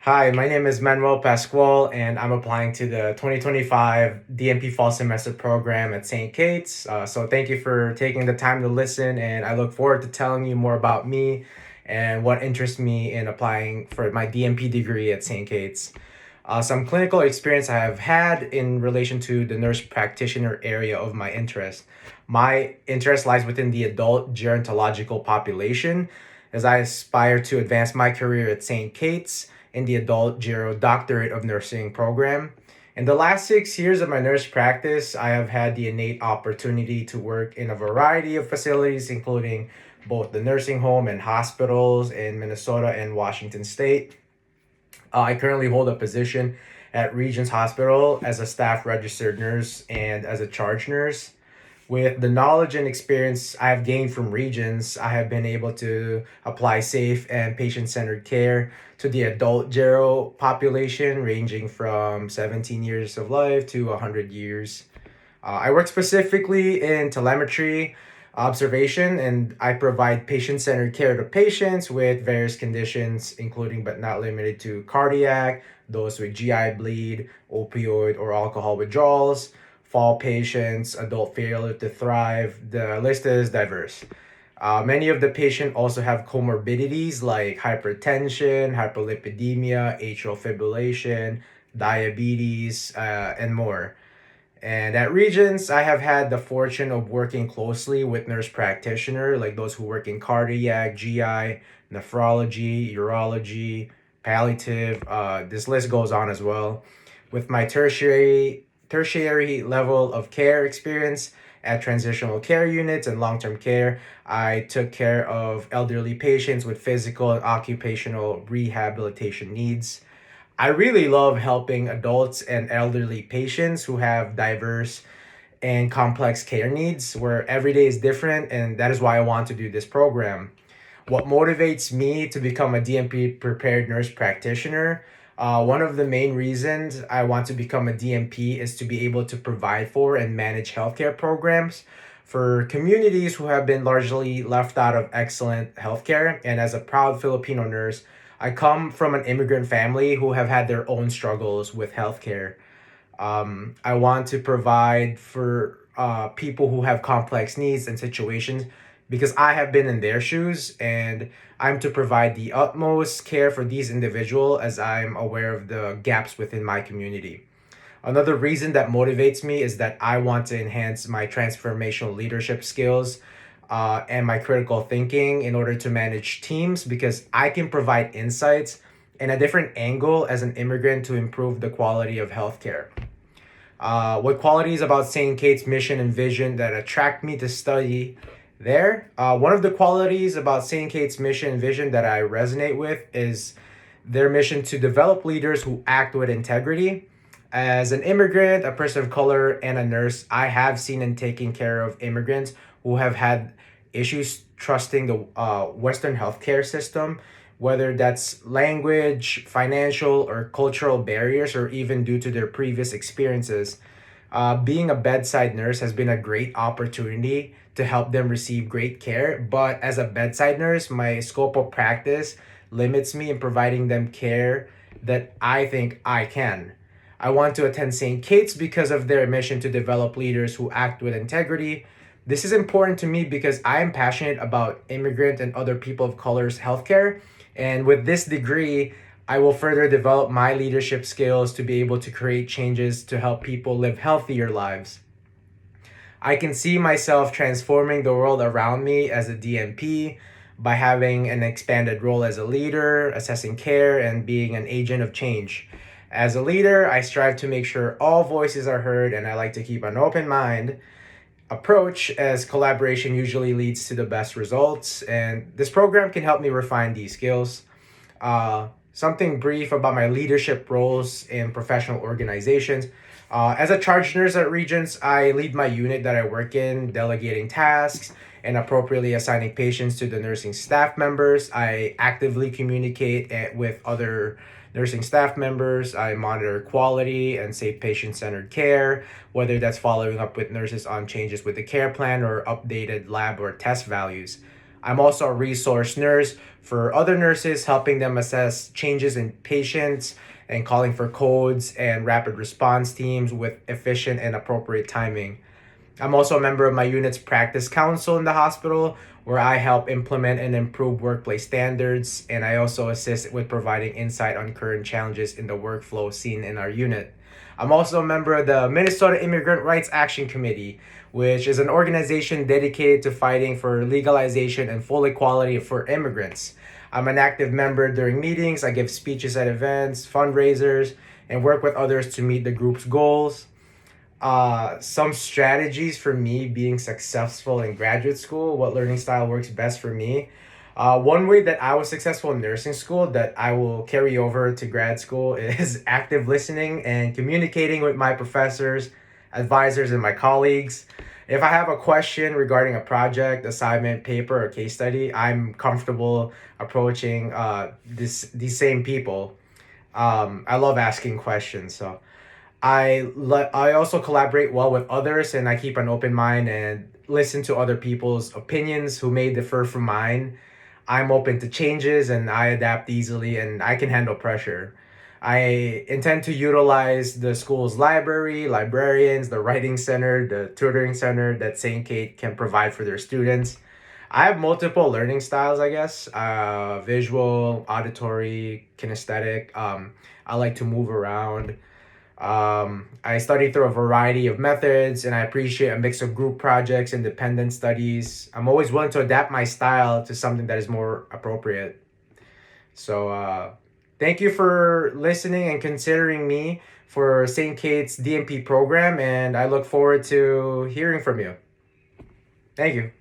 Hi, my name is Manuel Pascual, and I'm applying to the 2025 DNP Fall Semester program at St. Kate's. So, thank you for taking the time to listen, and I look forward to telling you more about me and what interests me in applying for my DNP degree at St. Kate's. Some clinical experience I have had in relation to the nurse practitioner area of my interest. My interest lies within the adult gerontological population as I aspire to advance my career at St. Kate's in the adult Gero Doctorate of Nursing program. In the last 6 years of my nurse practice, I have had the innate opportunity to work in a variety of facilities, including both the nursing home and hospitals in Minnesota and Washington State. I currently hold a position at Regents Hospital as a staff registered nurse and as a charge nurse. With the knowledge and experience I have gained from Regents, I have been able to apply safe and patient centered care to the adult Gero population, ranging from 17 years of life to 100 years. I work specifically in telemetry observation, and I provide patient centered care to patients with various conditions, including but not limited to cardiac, those with GI bleed, opioid or alcohol withdrawals, fall patients, adult failure to thrive. The list is diverse. Many of the patients also have comorbidities like hypertension, hyperlipidemia, atrial fibrillation, diabetes, and more. And at Regents, I have had the fortune of working closely with nurse practitioners, like those who work in cardiac, GI, nephrology, urology, palliative. This list goes on as well. With my tertiary level of care experience at transitional care units and long-term care, I took care of elderly patients with physical and occupational rehabilitation needs. I really love helping adults and elderly patients who have diverse and complex care needs where every day is different, and that is why I want to do this program. What motivates me to become a DNP prepared nurse practitioner? One of the main reasons I want to become a DNP is to be able to provide for and manage healthcare programs for communities who have been largely left out of excellent healthcare. And as a proud Filipino nurse, I come from an immigrant family who have had their own struggles with healthcare. I want to provide for people who have complex needs and situations because I have been in their shoes, and I'm to provide the utmost care for these individuals as I'm aware of the gaps within my community. Another reason that motivates me is that I want to enhance my transformational leadership skills and my critical thinking in order to manage teams because I can provide insights and a different angle as an immigrant to improve the quality of healthcare. What qualities about St. Kate's mission and vision that attract me to study there? One of the qualities about St. Kate's mission and vision that I resonate with is their mission to develop leaders who act with integrity. As an immigrant, a person of color, and a nurse, I have seen and taken care of immigrants who have had issues trusting the Western healthcare system, whether that's language, financial, or cultural barriers, or even due to their previous experiences. Being a bedside nurse has been a great opportunity to help them receive great care. But as a bedside nurse, my scope of practice limits me in providing them care that I think I can. I want to attend St. Kate's because of their mission to develop leaders who act with integrity. This is important to me because I am passionate about immigrant and other people of color's healthcare. And with this degree, I will further develop my leadership skills to be able to create changes to help people live healthier lives. I can see myself transforming the world around me as a DNP by having an expanded role as a leader, assessing care, and being an agent of change. As a leader, I strive to make sure all voices are heard, and I like to keep an open mind approach as collaboration usually leads to the best results. And this program can help me refine these skills. Something brief about my leadership roles in professional organizations. As a charge nurse at Regents, I lead my unit that I work in, delegating tasks and appropriately assigning patients to the nursing staff members. I actively communicate with other nursing staff members. I monitor quality and safe patient centered care, whether that's following up with nurses on changes with the care plan or updated lab or test values. I'm also a resource nurse for other nurses, helping them assess changes in patients and calling for codes and rapid response teams with efficient and appropriate timing. I'm also a member of my unit's practice council in the hospital, where I help implement and improve workplace standards, and I also assist with providing insight on current challenges in the workflow seen in our unit. I'm also a member of the Minnesota Immigrant Rights Action Committee, which is an organization dedicated to fighting for legalization and full equality for immigrants. I'm an active member during meetings, I give speeches at events, fundraisers, and work with others to meet the group's goals. Some strategies for me being successful in graduate school, what learning style works best for me. One way that I was successful in nursing school that I will carry over to grad school is active listening and communicating with my professors, advisors, and my colleagues. If I have a question regarding a project, assignment, paper, or case study, I'm comfortable approaching these same people. I love asking questions, so I also collaborate well with others, and I keep an open mind and listen to other people's opinions who may differ from mine. I'm open to changes and I adapt easily and I can handle pressure. I intend to utilize the school's library, librarians, the writing center, the tutoring center that St. Kate can provide for their students. I have multiple learning styles, I guess, visual, auditory, kinesthetic. I like to move around. I study through a variety of methods and I appreciate a mix of group projects, independent studies. I'm always willing to adapt my style to something that is more appropriate. So, thank you for listening and considering me for St. Kate's DNP program, and I look forward to hearing from you. Thank you.